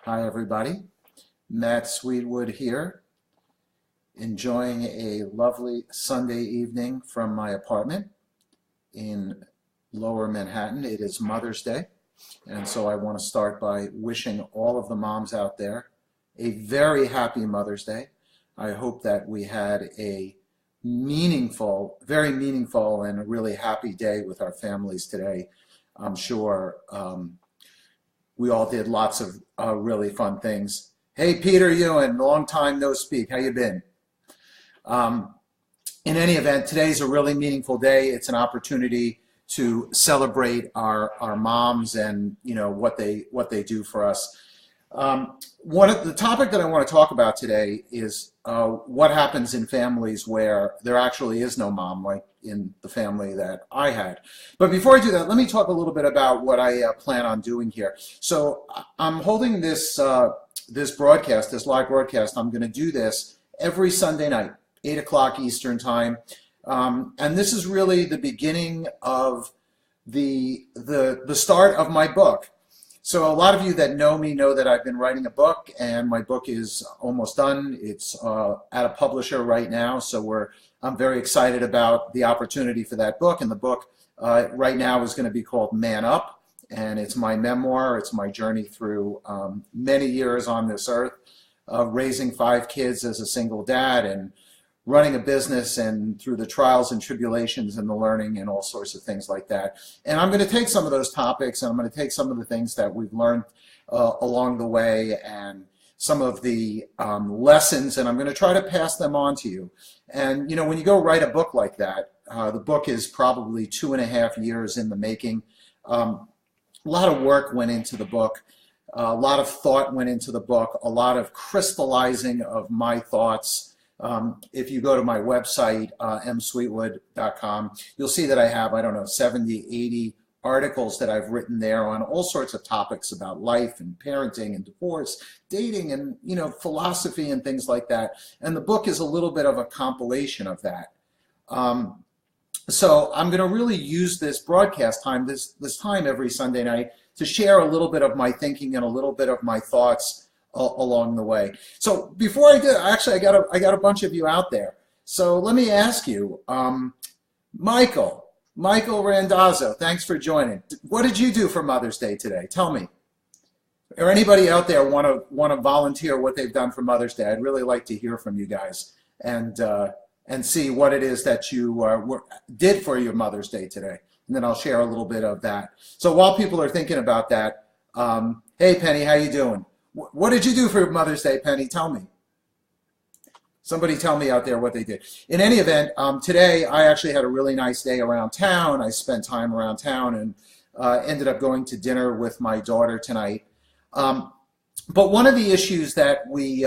Hi, everybody. Matt Sweetwood here, enjoying a lovely Sunday evening from my apartment in Lower Manhattan. It is Mother's Day, and so I want to start by wishing all of the moms out there a very happy Mother's Day. I hope that we had a very meaningful and a really happy day with our families today. I'm sure we all did lots of really fun things. Hey, Peter Ewan, long time no speak. How you been? Um, in any event, today's a really meaningful day. It's an opportunity to celebrate our moms and what they do for us. One of the topic that I want to talk about today is what happens in families where there actually is no mom, like in the family that I had. But before I do that, let me talk a little bit about what I plan on doing here. So I'm holding this this live broadcast. I'm going to do this every Sunday night, 8 o'clock Eastern time, and this is really the beginning of the start of my book. So a lot of you that know me know that I've been writing a book, and my book is almost done. It's at a publisher right now, so I'm very excited about the opportunity for that book. And the book right now is going to be called Man Up, and it's my memoir. It's my journey through many years on this earth, raising 5 kids as a single dad, and running a business, and through the trials and tribulations and the learning and all sorts of things like that. And I'm going to take some of those topics, and I'm going to take some of the things that we've learned along the way and some of the lessons, and I'm going to try to pass them on to you. And when you go write a book like that, the book is probably 2.5 years in the making. A lot of work went into the book. A lot of thought went into the book. A lot of crystallizing of my thoughts. If you go to my website, msweetwood.com, you'll see that I have, 70, 80 articles that I've written there on all sorts of topics about life and parenting and divorce, dating, and, philosophy and things like that. And the book is a little bit of a compilation of that. So I'm going to really use this broadcast time, this time every Sunday night, to share a little bit of my thinking and a little bit of my thoughts along the way. So before I do, actually, I got a bunch of you out there. So let me ask you, Michael Randazzo, thanks for joining. What did you do for Mother's Day today? Tell me. Or anybody out there want to volunteer what they've done for Mother's Day? I'd really like to hear from you guys and see what it is that you did for your Mother's Day today. And then I'll share a little bit of that. So while people are thinking about that, hey Penny, how you doing? What did you do for Mother's Day, Penny? Tell me. Somebody tell me out there what they did. In any event, today I actually had a really nice day around town. I spent time around town and ended up going to dinner with my daughter tonight. But one of the issues that we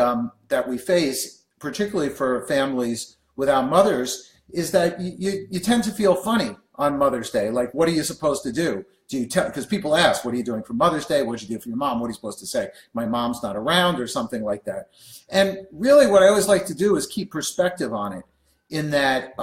face, particularly for families without mothers, is that you tend to feel funny on Mother's Day. Like, what are you supposed to do? Do you tell? Because people ask, what are you doing for Mother's Day? What did you do for your mom? What are you supposed to say? My mom's not around, or something like that. And really what I always like to do is keep perspective on it, in that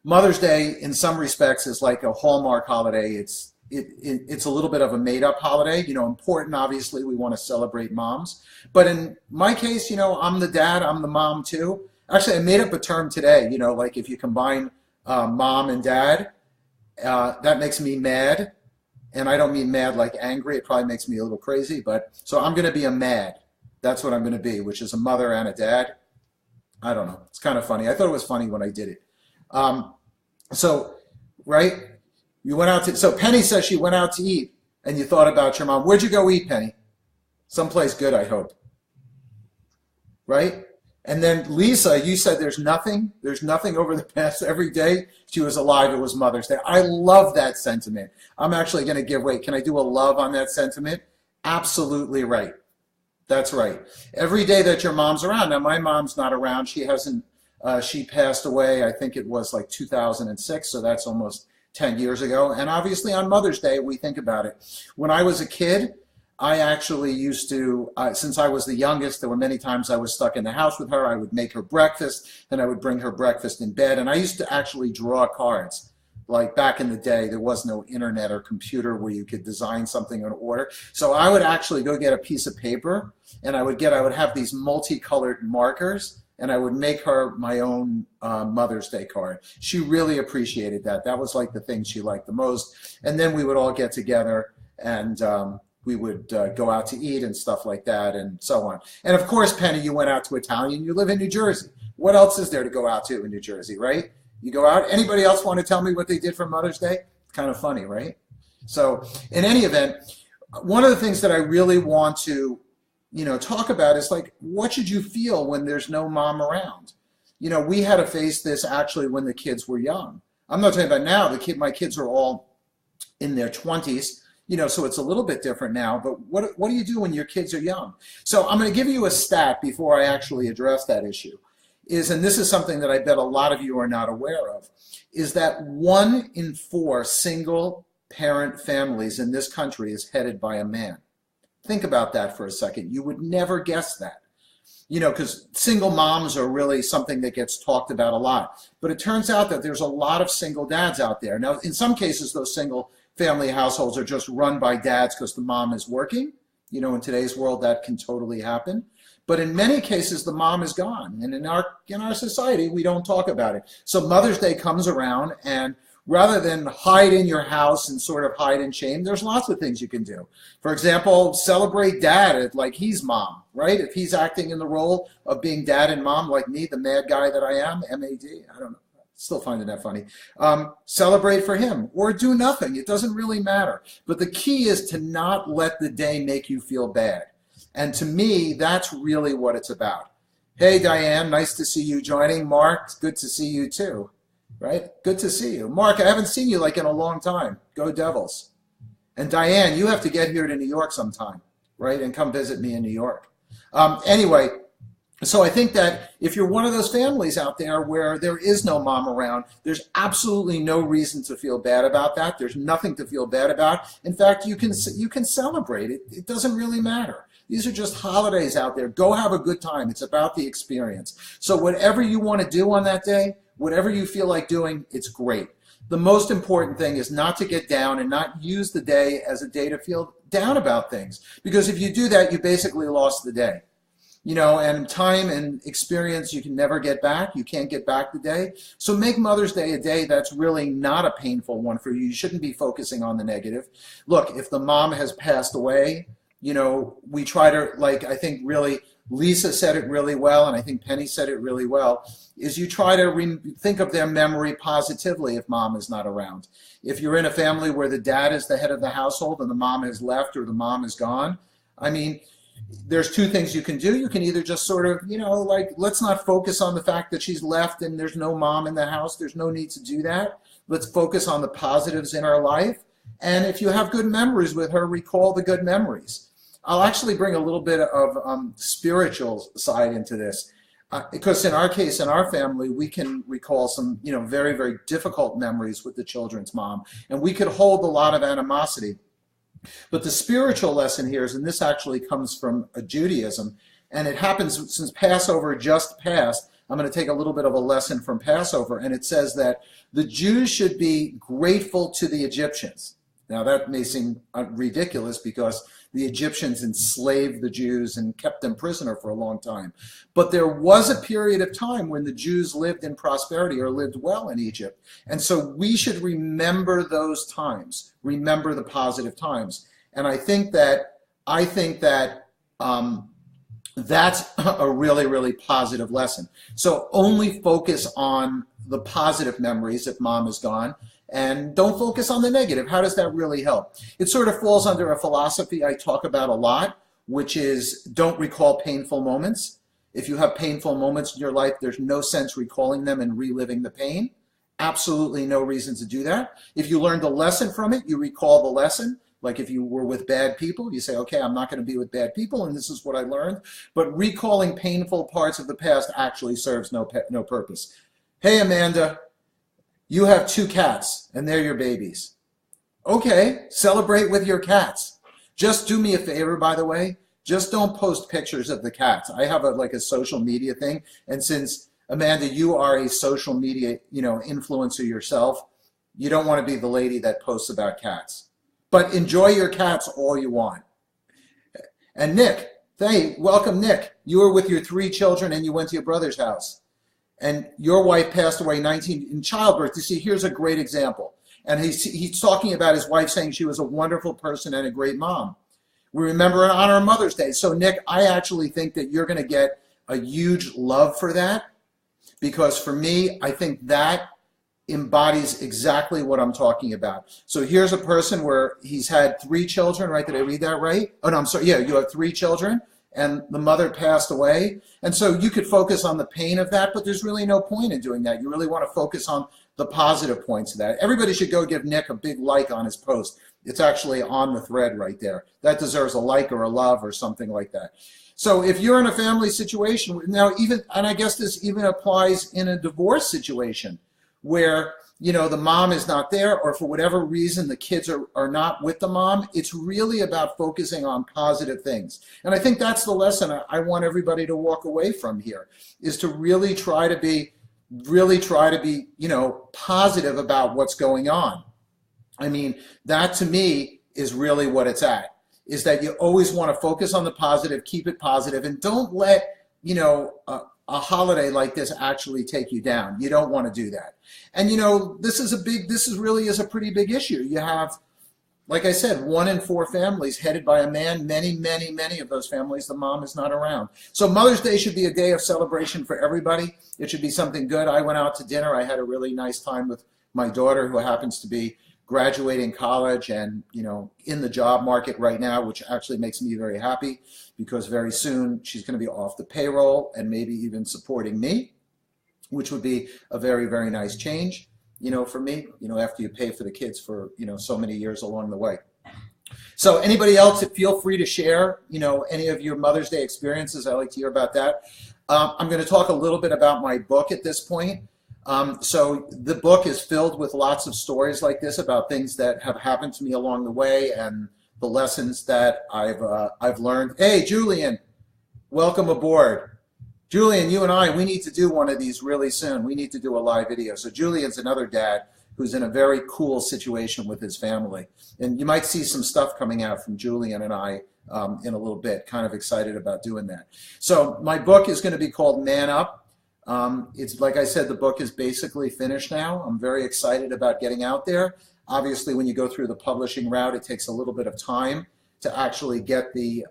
Mother's Day in some respects is like a Hallmark holiday. It's a little bit of a made-up holiday. Important, obviously, we want to celebrate moms. But in my case, I'm the dad, I'm the mom too. Actually, I made up a term today, like if you combine mom and dad, that makes me mad. And I don't mean mad like angry. It probably makes me a little crazy. But so I'm going to be a mad. That's what I'm going to be, which is a mother and a dad. I don't know. It's kind of funny. I thought it was funny when I did it. So, right? You went out to, so Penny says she went out to eat and you thought about your mom. Where'd you go eat, Penny? Someplace good, I hope. Right? And then Lisa, you said there's nothing over the past every day she was alive, it was Mother's Day. I love that sentiment. I'm actually going to give, wait, can I do a love on that sentiment? Absolutely right. That's right. Every day that your mom's around. Now, my mom's not around. She hasn't, she passed away, I think it was like 2006, so that's almost 10 years ago. And obviously on Mother's Day, we think about it. When I was a kid, I actually used to, since I was the youngest, there were many times I was stuck in the house with her. I would make her breakfast, and I would bring her breakfast in bed. And I used to actually draw cards. Like back in the day, there was no internet or computer where you could design something in order. So I would actually go get a piece of paper, and I would have these multicolored markers, and I would make her my own Mother's Day card. She really appreciated that. That was like the thing she liked the most. And then we would all get together, and we would go out to eat and stuff like that, and so on. And of course, Penny, you went out to Italian. You live in New Jersey. What else is there to go out to in New Jersey, right? You go out. Anybody else want to tell me what they did for Mother's Day? Kind of funny, right? So in any event, one of the things that I really want to, talk about is like, what should you feel when there's no mom around? We had to face this actually when the kids were young. I'm not talking about now. My kids are all in their 20s, so it's a little bit different now. But what do you do when your kids are young? So I'm going to give you a stat before I actually address that issue. And this is something that I bet a lot of you are not aware of, is that 1 in 4 single parent families in this country is headed by a man. Think about that for a second. You would never guess that, because single moms are really something that gets talked about a lot. But it turns out that there's a lot of single dads out there. Now, in some cases, those single family households are just run by dads because the mom is working. In today's world, that can totally happen. But in many cases, the mom is gone. And in our society, we don't talk about it. So Mother's Day comes around, and rather than hide in your house and sort of hide in shame, there's lots of things you can do. For example, celebrate dad like he's mom, right? If he's acting in the role of being dad and mom like me, the mad guy that I am, M-A-D, I don't know. Still finding that funny. Celebrate for him or do nothing. It doesn't really matter. But the key is to not let the day make you feel bad. And to me, that's really what it's about. Hey, Diane, nice to see you joining. Mark, good to see you too, right? Good to see you. Mark, I haven't seen you like in a long time. Go Devils. And Diane, you have to get here to New York sometime, right? And come visit me in New York. Anyway, so I think that if you're one of those families out there where there is no mom around, there's absolutely no reason to feel bad about that. There's nothing to feel bad about. In fact, you can celebrate it. It doesn't really matter. These are just holidays out there. Go have a good time. It's about the experience. So whatever you want to do on that day, whatever you feel like doing, it's great. The most important thing is not to get down and not use the day as a day to feel down about things. Because if you do that, you basically lost the day. And time and experience you can never get back. You can't get back the day. So make Mother's Day a day that's really not a painful one for you. You shouldn't be focusing on the negative. Look, if the mom has passed away, we try to, I think really Lisa said it really well, and I think Penny said it really well, is you try to think of their memory positively if mom is not around. If you're in a family where the dad is the head of the household and the mom has left or the mom is gone, there's 2 things you can do. You can either just sort of, let's not focus on the fact that she's left and there's no mom in the house. There's no need to do that. Let's focus on the positives in our life. And if you have good memories with her, recall the good memories. I'll actually bring a little bit of spiritual side into this. Because in our case, in our family, we can recall some, very, very difficult memories with the children's mom. And we could hold a lot of animosity. But the spiritual lesson here is, and this actually comes from Judaism, and it happens since Passover just passed. I'm going to take a little bit of a lesson from Passover, and it says that the Jews should be grateful to the Egyptians. Now that may seem ridiculous because the Egyptians enslaved the Jews and kept them prisoner for a long time. But there was a period of time when the Jews lived in prosperity or lived well in Egypt. And so we should remember those times, remember the positive times. And I think that that's a really, really positive lesson. So only focus on the positive memories if mom is gone. And don't focus on the negative. How does that really help? It sort of falls under a philosophy I talk about a lot, which is don't recall painful moments. If you have painful moments in your life, there's no sense recalling them and reliving the pain. Absolutely no reason to do that. If you learned a lesson from it, you recall the lesson. Like if you were with bad people, you say, okay, I'm not going to be with bad people, and this is what I learned. But recalling painful parts of the past actually serves no purpose. Hey, Amanda. You have 2 cats, and they're your babies. Okay, celebrate with your cats. Just do me a favor, by the way. Just don't post pictures of the cats. I have a social media thing, and since, Amanda, you are a social media influencer yourself, You don't want to be the lady that posts about cats. But enjoy your cats all you want. And Nick, hey, welcome Nick. You were with your 3 children and you went to your brother's house. And your wife passed away 19 in childbirth. You see, here's a great example. And he's talking about his wife saying she was a wonderful person and a great mom. We remember and honor Mother's Day. So Nick, I actually think that you're going to get a huge love for that, because for me, I think that embodies exactly what I'm talking about. So here's a person where he's had 3 children, right? Did I read that right? Oh, no, I'm sorry. Yeah, you have 3 children and the mother passed away. And so you could focus on the pain of that, but there's really no point in doing that. You really want to focus on the positive points of that. Everybody should go give Nick a big like on his post. It's actually on the thread right there. That deserves a like or a love or something like that. So if you're in a family situation, now even, and I guess this even applies in a divorce situation where, you know, the mom is not there, or for whatever reason the kids are not with the mom, it's really about focusing on positive things. And I think that's the lesson I want everybody to walk away from here, is to really try to be, you know, positive about what's going on. I mean, that to me is really what it's at, is that you always want to focus on the positive, keep it positive, and don't let, you know, a holiday like this actually take you down. You don't want to do that. And you know, this really is a pretty big issue. You have, like I said, 1 in 4 families headed by a man. Many of those families, the mom is not around. So Mother's Day should be a day of celebration for everybody. It should be something good. I went out to dinner. I had a really nice time with my daughter, who happens to be graduating college and, you know, in the job market right now, which actually makes me very happy, because very soon she's going to be off the payroll and maybe even supporting me, which would be a very nice change, you know, for me, you know, after you pay for the kids for, you know, so many years along the way. So anybody else, feel free to share, you know, any of your Mother's Day experiences. I like to hear about that. I'm going to talk a little bit about my book at this point. So the book is filled with lots of stories like this about things that have happened to me along the way and the lessons that I've learned. Hey, Julian, welcome aboard. Julian, you and I, we need to do one of these really soon. We need to do a live video. So Julian's another dad who's in a very cool situation with his family. And you might see some stuff coming out from Julian and I in a little bit. Kind of excited about doing that. So my book is going to be called Man Up. It's like I said, the book is basically finished now. I'm very excited about getting out there. Obviously, when you go through the publishing route, it takes a little bit of time to actually get the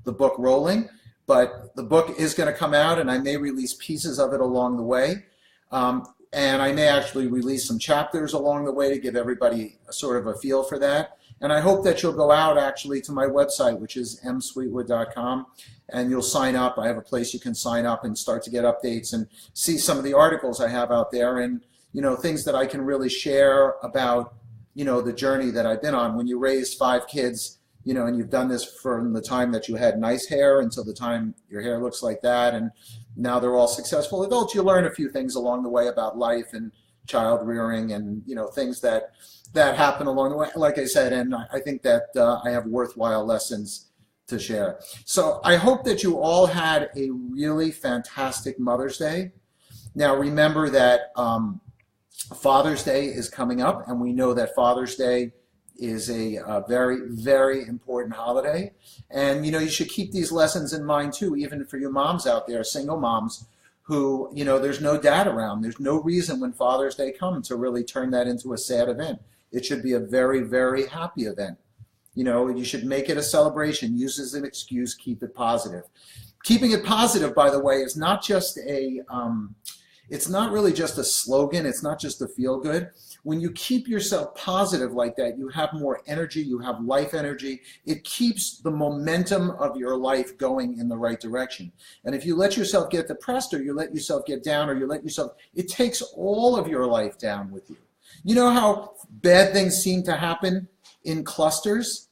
book rolling. But the book is going to come out, and I may release pieces of it along the way. And I may actually release some chapters along the way to give everybody a sort of a feel for that. And I hope that you'll go out actually to my website, which is msweetwood.com, and you'll sign up. I have a place you can sign up and start to get updates and see some of the articles I have out there, and, you know, things that I can really share about, you know, the journey that I've been on. When you raise 5 kids, you know, and you've done this from the time that you had nice hair until the time your hair looks like that, and now they're all successful adults, you learn a few things along the way about life and child rearing and, you know, things that happen along the way, like I said, and I think that I have worthwhile lessons to share. So I hope that you all had a really fantastic Mother's Day. Now remember that Father's Day is coming up, and we know that Father's Day is a very important holiday. And, you know, you should keep these lessons in mind too, even for you moms out there, single moms, who, you know, there's no dad around. There's no reason when Father's Day comes to really turn that into a sad event. It should be a very happy event. You know, you should make it a celebration. Use it as an excuse. Keep it positive. Keeping it positive, by the way, is not just it's not really just a slogan. It's not just a feel good. When you keep yourself positive like that, you have more energy. You have life energy. It keeps the momentum of your life going in the right direction. And if you let yourself get depressed, or you let yourself get down, or you let yourself, it takes all of your life down with you. You know how bad things seem to happen in clusters?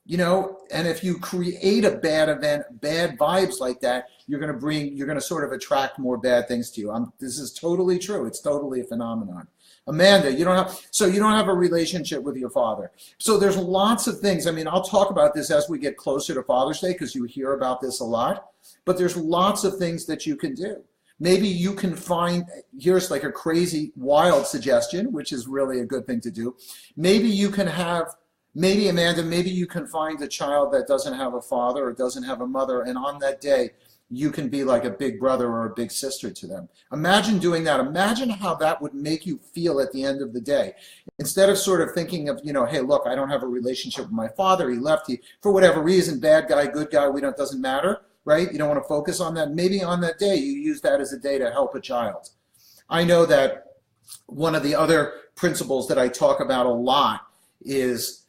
You know, and if you create a bad event, bad vibes like that, you're going to sort of attract more bad things to you. This is totally true. It's totally a phenomenon. Amanda, you don't have a relationship with your father. So there's lots of things. I mean, I'll talk about this as we get closer to Father's Day, because you hear about this a lot, but there's lots of things that you can do. Maybe you can find, here's like a crazy, wild suggestion, which is really a good thing to do. Maybe you can have, maybe Amanda, maybe you can find a child that doesn't have a father or doesn't have a mother, and on that day, you can be like a big brother or a big sister to them. Imagine doing that. Imagine how that would make you feel at the end of the day. Instead of sort of thinking of, hey, look, I don't have a relationship with my father. He left, for whatever reason, bad guy, good guy, doesn't matter, right? You don't want to focus on that. Maybe on that day, you use that as a day to help a child. I know that one of the other principles that I talk about a lot is,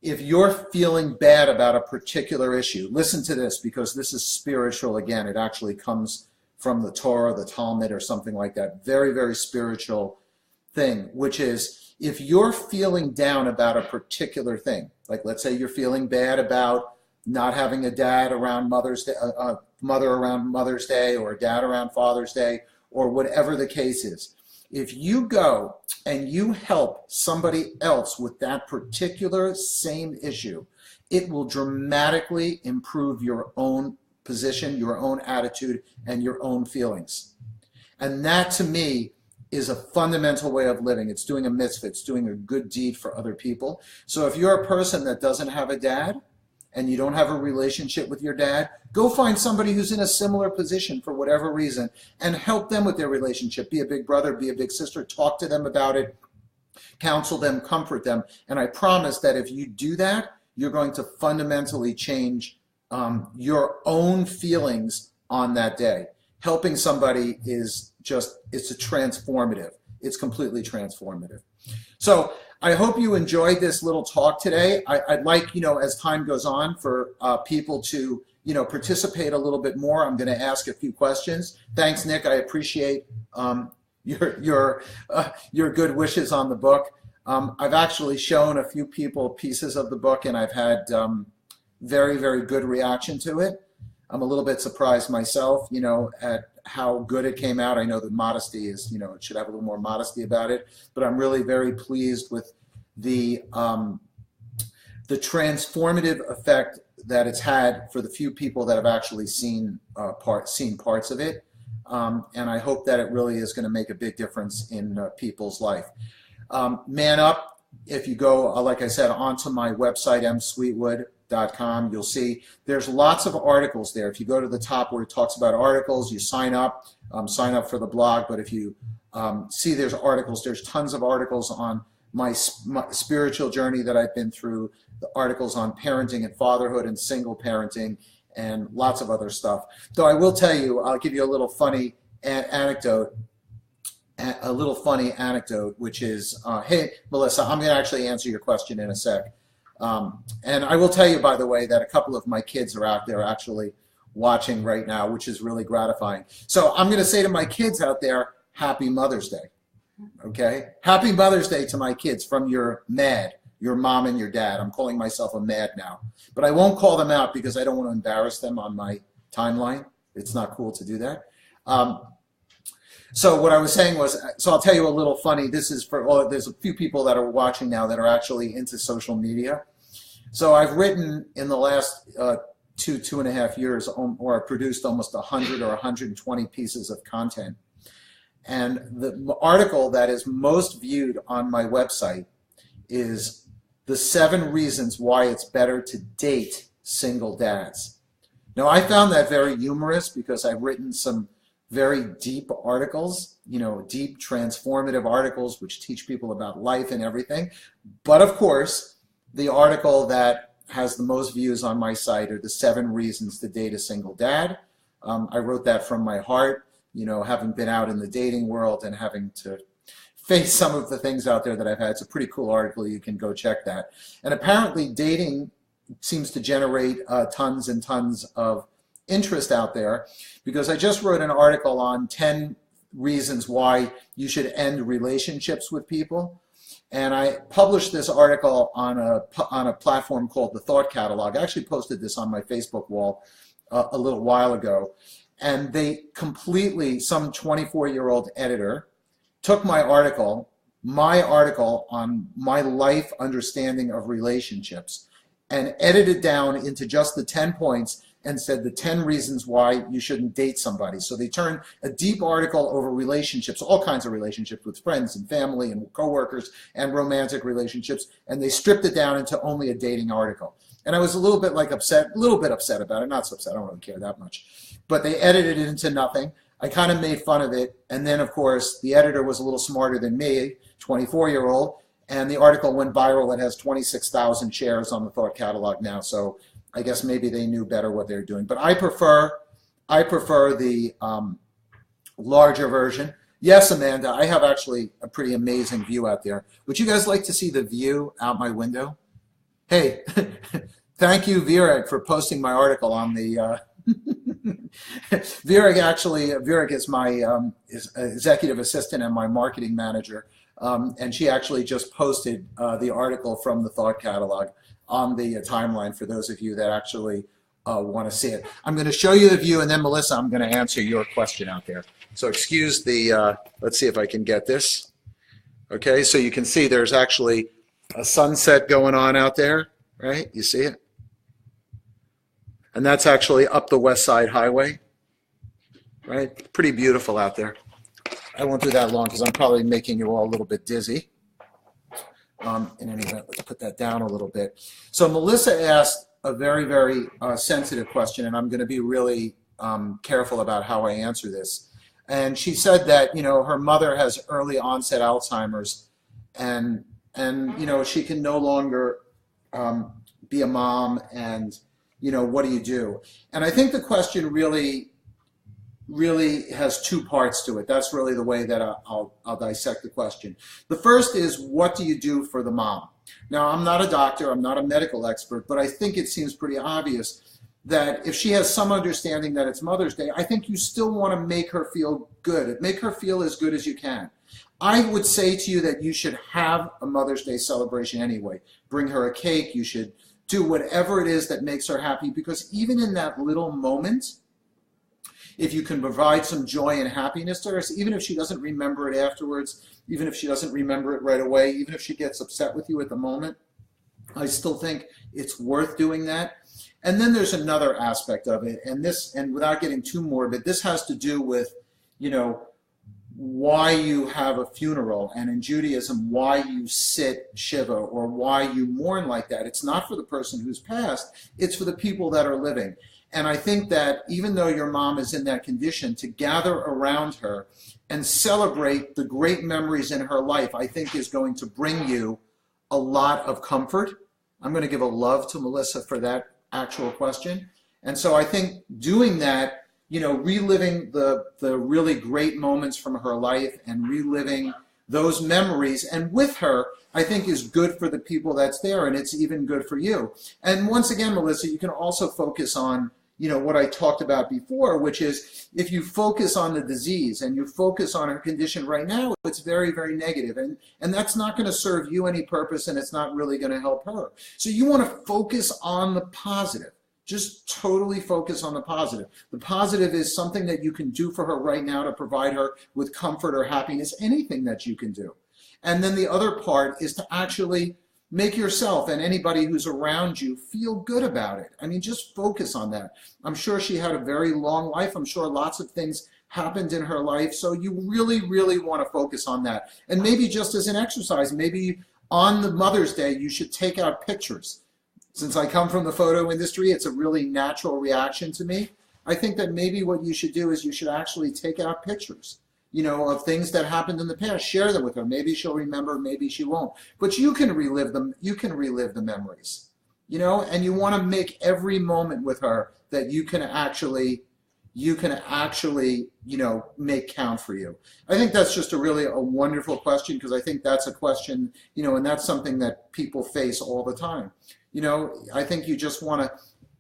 if you're feeling bad about a particular issue, listen to this, because this is spiritual again. It actually comes from the Torah, the Talmud, or something like that. Very, very spiritual thing, which is, if you're feeling down about a particular thing, like let's say you're feeling bad about not having a dad around Mother's Day, a mother around Mother's Day, or a dad around Father's Day, or whatever the case is, if you go and you help somebody else with that particular same issue, it will dramatically improve your own position, your own attitude, and your own feelings. And that, to me, is a fundamental way of living. It's doing a mitzvah. It's doing a good deed for other people. So if you're a person that doesn't have a dad, and you don't have a relationship with your dad, go find somebody who's in a similar position for whatever reason and help them with their relationship. Be a big brother, be a big sister, talk to them about it, counsel them, comfort them. And I promise that if you do that, you're going to fundamentally change your own feelings on that day. Helping somebody is just, it's a transformative. It's completely transformative. So I hope you enjoyed this little talk today. I'd like, as time goes on, for people to, participate a little bit more. I'm going to ask a few questions. Thanks, Nick. I appreciate your good wishes on the book. I've actually shown a few people pieces of the book, and I've had very, very good reaction to it. I'm a little bit surprised myself, at how good it came out. I know that modesty is, it should have a little more modesty about it, but I'm really very pleased with the transformative effect that it's had for the few people that have actually seen parts of it. And I hope that it really is going to make a big difference in people's life. Man up, if you go, like I said, onto my website, msweetwood.com, you'll see there's lots of articles there. If you go to the top where it talks about articles, you sign up for the blog. But if you see there's articles, there's tons of articles on my spiritual journey that I've been through, the articles on parenting and fatherhood and single parenting, and lots of other stuff. Though I will tell you, I'll give you a little funny anecdote, which is, hey, Melissa, I'm going to actually answer your question in a sec. And I will tell you, by the way, that a couple of my kids are out there actually watching right now, which is really gratifying. So I'm going to say to my kids out there, Happy Mother's Day. Okay? Happy Mother's Day to my kids from your mom and your dad. I'm calling myself a mad now. But I won't call them out because I don't want to embarrass them on my timeline. It's not cool to do that. So what I was saying was, so I'll tell you a little funny. This is for, there's a few people that are watching now that are actually into social media. So I've written in the last 2.5 years, or I've produced almost 100 or 120 pieces of content. And the article that is most viewed on my website is the 7 reasons why it's better to date single dads. Now, I found that very humorous because I've written some very deep articles, deep transformative articles which teach people about life and everything. But of course, the article that has the most views on my site are the 7 reasons to date a single dad. I wrote that from my heart, having been out in the dating world and having to face some of the things out there that I've had. It's a pretty cool article. You can go check that. And apparently dating seems to generate tons and tons of interest out there, because I just wrote an article on 10 reasons why you should end relationships with people. And I published this article on a platform called the Thought Catalog. I actually posted this on my Facebook wall a little while ago. And they completely, some 24-year-old editor took my article on my life understanding of relationships, and edited down into just the 10 points and said the 10 reasons why you shouldn't date somebody. So they turned a deep article over relationships, all kinds of relationships with friends and family and coworkers and romantic relationships, and they stripped it down into only a dating article. And I was a little bit upset about it, not so upset, I don't really care that much. But they edited it into nothing. I kind of made fun of it, and then of course the editor was a little smarter than me, 24-year-old, and the article went viral. It has 26,000 shares on the Thought Catalog now, so I guess maybe they knew better what they were doing. But I prefer the larger version. Yes, Amanda, I have actually a pretty amazing view out there. Would you guys like to see the view out my window? Hey, thank you, Virag, for posting my article on the... Virag is my executive assistant and my marketing manager, and she actually just posted the article from the Thought Catalog on the timeline for those of you that actually want to see it. I'm going to show you the view, and then Melissa, I'm going to answer your question out there. So excuse the, let's see if I can get this. Okay, so you can see there's actually a sunset going on out there, right? You see it? And that's actually up the West Side Highway, right? Pretty beautiful out there. I won't do that long because I'm probably making you all a little bit dizzy. In any event, let's put that down a little bit. So Melissa asked a very, very sensitive question, and I'm going to be really careful about how I answer this. And she said that, you know, her mother has early onset Alzheimer's, and you know, she can no longer be a mom, and you know, what do you do? And I think the question really has two parts to it. That's really the way that I'll dissect the question. The first is, what do you do for the mom? Now, I'm not a doctor, I'm not a medical expert, but I think it seems pretty obvious that if she has some understanding that it's Mother's Day, I think you still want to make her feel good. Make her feel as good as you can. I would say to you that you should have a Mother's Day celebration anyway. Bring her a cake, you should do whatever it is that makes her happy, because even in that little moment, if you can provide some joy and happiness to her, so even if she doesn't remember it afterwards, even if she doesn't remember it right away, even if she gets upset with you at the moment, I still think it's worth doing that. And then there's another aspect of it, and without getting too morbid, this has to do with, you know, why you have a funeral, and in Judaism, why you sit Shiva or why you mourn like that. It's not for the person who's passed, it's for the people that are living. And I think that even though your mom is in that condition, to gather around her and celebrate the great memories in her life, I think is going to bring you a lot of comfort. I'm going to give a love to Melissa for that actual question. And so I think doing that, you know, reliving the really great moments from her life and reliving those memories, and with her, I think is good for the people that's there, and it's even good for you. And once again, Melissa, you can also focus on, you know, what I talked about before, which is if you focus on the disease and you focus on her condition right now, it's very, very negative, and that's not going to serve you any purpose, and it's not really going to help her. So you want to focus on the positive. Just totally focus on the positive. The positive is something that you can do for her right now to provide her with comfort or happiness, anything that you can do. And then the other part is to actually make yourself and anybody who's around you feel good about it. I mean, just focus on that. I'm sure she had a very long life. I'm sure lots of things happened in her life. So you really, really want to focus on that. And maybe just as an exercise, maybe on the Mother's Day, you should take out pictures. Since I come from the photo industry, it's a really natural reaction to me. I think that maybe what you should do is you should actually take out pictures, you know, of things that happened in the past. Share them with her. Maybe she'll remember, maybe she won't. But you can relive them. You can relive the memories, you know, and you want to make every moment with her that you can actually, you know, make count for you. I think that's just a wonderful question, because I think that's a question, you know, and that's something that people face all the time. You know, I think you just want to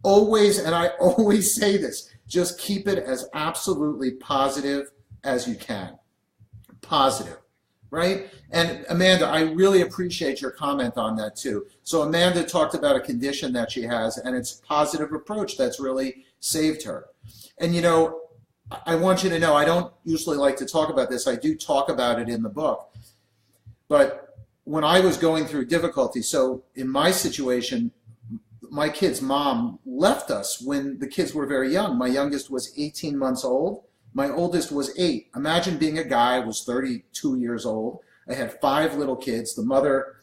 always, and I always say this, just keep it as absolutely positive as you can. Positive, right? And Amanda, I really appreciate your comment on that too. So Amanda talked about a condition that she has, and it's a positive approach that's really saved her. And you know, I want you to know, I don't usually like to talk about this. I do talk about it in the book. But when I was going through difficulty, so in my situation, my kid's mom left us when the kids were very young. My youngest was 18 months old. My oldest was 8. Imagine being a guy. I was 32 years old. I had 5 little kids. The mother,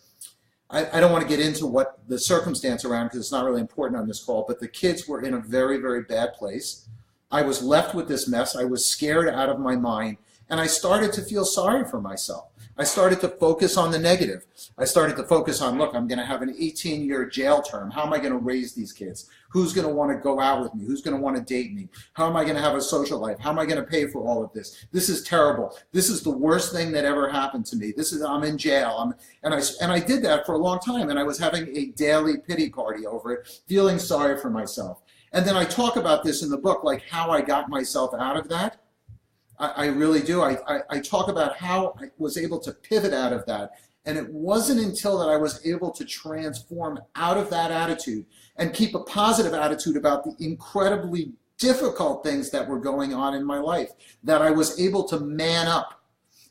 I don't want to get into what the circumstance around because it's not really important on this call, but the kids were in a very, very bad place. I was left with this mess. I was scared out of my mind, and I started to feel sorry for myself. I started to focus on the negative. I started to focus on, look, I'm going to have an 18-year jail term. How am I going to raise these kids? Who's going to want to go out with me? Who's going to want to date me? How am I going to have a social life? How am I going to pay for all of this? This is terrible. This is the worst thing that ever happened to me. I'm in jail. And I did that for a long time, and I was having a daily pity party over it, feeling sorry for myself. And then I talk about this in the book, like how I got myself out of that. I really do. I talk about how I was able to pivot out of that. And it wasn't until that I was able to transform out of that attitude and keep a positive attitude about the incredibly difficult things that were going on in my life that I was able to man up.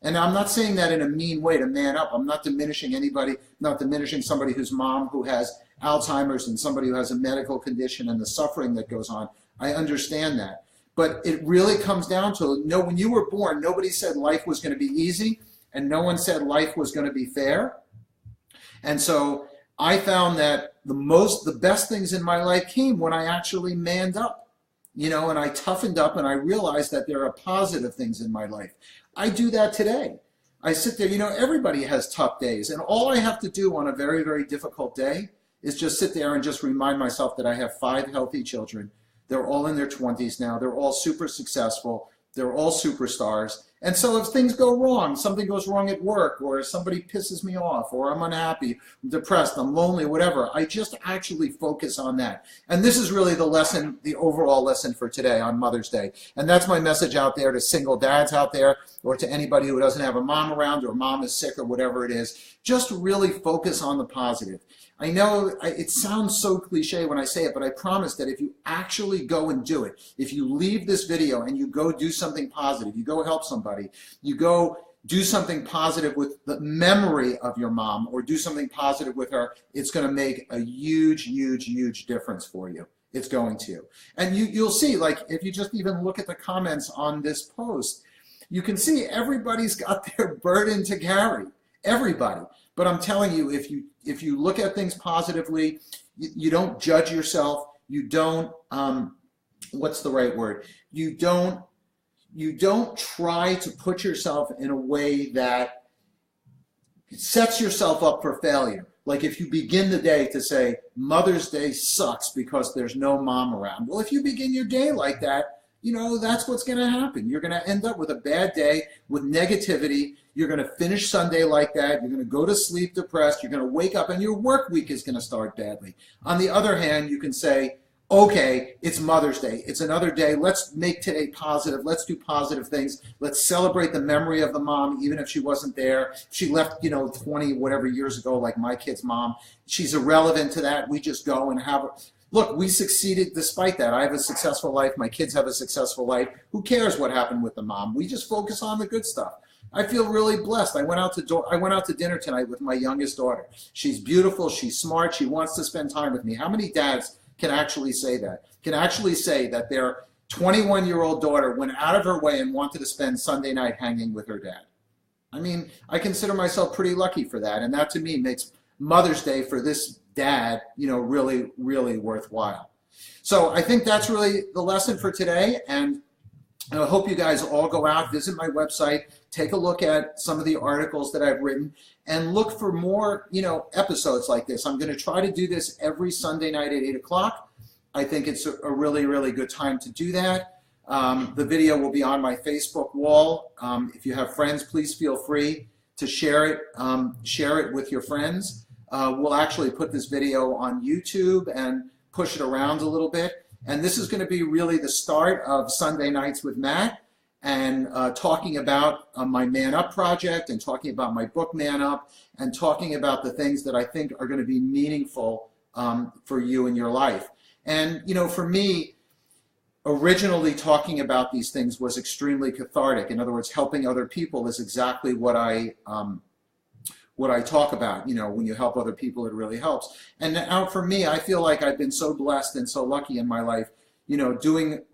And I'm not saying that in a mean way, to man up. I'm not diminishing anybody, not diminishing somebody whose mom who has Alzheimer's and somebody who has a medical condition and the suffering that goes on. I understand that. But it really comes down to, when you were born, nobody said life was going to be easy, and no one said life was going to be fair. And so I found that the best things in my life came when I actually manned up, and I toughened up, and I realized that there are positive things in my life. I do that today. I sit there, everybody has tough days, and all I have to do on a very, very difficult day is just sit there and just remind myself that I have 5 healthy children. They're all in their 20s now. They're all super successful. They're all superstars. And so if things go wrong, something goes wrong at work, or somebody pisses me off, or I'm unhappy, I'm depressed, I'm lonely, whatever, I just actually focus on that. And this is really the lesson, the overall lesson for today on Mother's Day. And that's my message out there to single dads out there, or to anybody who doesn't have a mom around, or mom is sick, or whatever it is. Just really focus on the positive. I know it sounds so cliche when I say it, but I promise that if you actually go and do it, if you leave this video and you go do something positive, you go help somebody, you go do something positive with the memory of your mom, or do something positive with her, it's going to make a huge, huge, huge difference for you. It's going to. And you'll see, like, if you just even look at the comments on this post, you can see everybody's got their burden to carry. Everybody. But I'm telling you, if you look at things positively, you don't judge yourself. You don't, what's the right word? You don't try to put yourself in a way that sets yourself up for failure. Like if you begin the day to say, Mother's Day sucks because there's no mom around. Well, if you begin your day like that, that's what's going to happen. You're going to end up with a bad day, with negativity. You're going to finish Sunday like that. You're going to go to sleep depressed. You're going to wake up and your work week is going to start badly. On the other hand, you can say, okay, it's Mother's Day. It's another day. Let's make today positive. Let's do positive things. Let's celebrate the memory of the mom, even if she wasn't there. She left, 20 whatever years ago, like my kid's mom. She's irrelevant to that. We just go and have look, we succeeded despite that. I have a successful life. My kids have a successful life. Who cares what happened with the mom? We just focus on the good stuff. I feel really blessed. I went out to dinner tonight with my youngest daughter. She's beautiful. She's smart. She wants to spend time with me. How many dads can actually say that? Can actually say that their 21-year-old daughter went out of her way and wanted to spend Sunday night hanging with her dad? I mean, I consider myself pretty lucky for that. And that to me makes Mother's Day for this dad, really, really worthwhile. So I think that's really the lesson for today. And I hope you guys all go out, visit my website, take a look at some of the articles that I've written, and look for more, episodes like this. I'm going to try to do this every Sunday night at 8 o'clock. I think it's a really, really good time to do that. The video will be on my Facebook wall. If you have friends, please feel free to share it with your friends. We'll actually put this video on YouTube and push it around a little bit. And this is going to be really the start of Sunday Nights with Matt, and talking about my Man Up project, and talking about my book Man Up, and talking about the things that I think are going to be meaningful for you in your life. And, for me, originally talking about these things was extremely cathartic. In other words, helping other people is exactly what I what I talk about. You know, when you help other people, it really helps. And now for me, I feel like I've been so blessed and so lucky in my life, you know,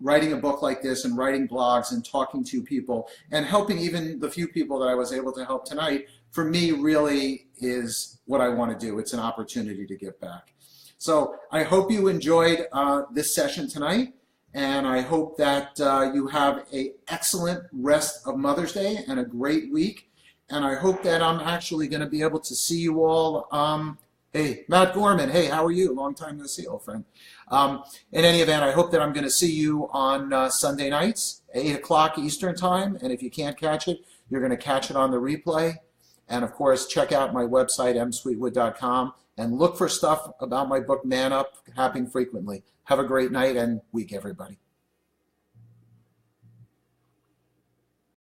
writing a book like this and writing blogs and talking to people and helping even the few people that I was able to help tonight, for me really is what I want to do. It's an opportunity to give back. So I hope you enjoyed this session tonight, and I hope that you have an excellent rest of Mother's Day and a great week. And I hope that I'm actually going to be able to see you all. Hey, Matt Gorman, hey, how are you? Long time no see, old friend. In any event, I hope that I'm going to see you on Sunday nights, 8 o'clock Eastern time. And if you can't catch it, you're going to catch it on the replay. And of course, check out my website, msweetwood.com, and look for stuff about my book, Man Up, happening frequently. Have a great night and week, everybody.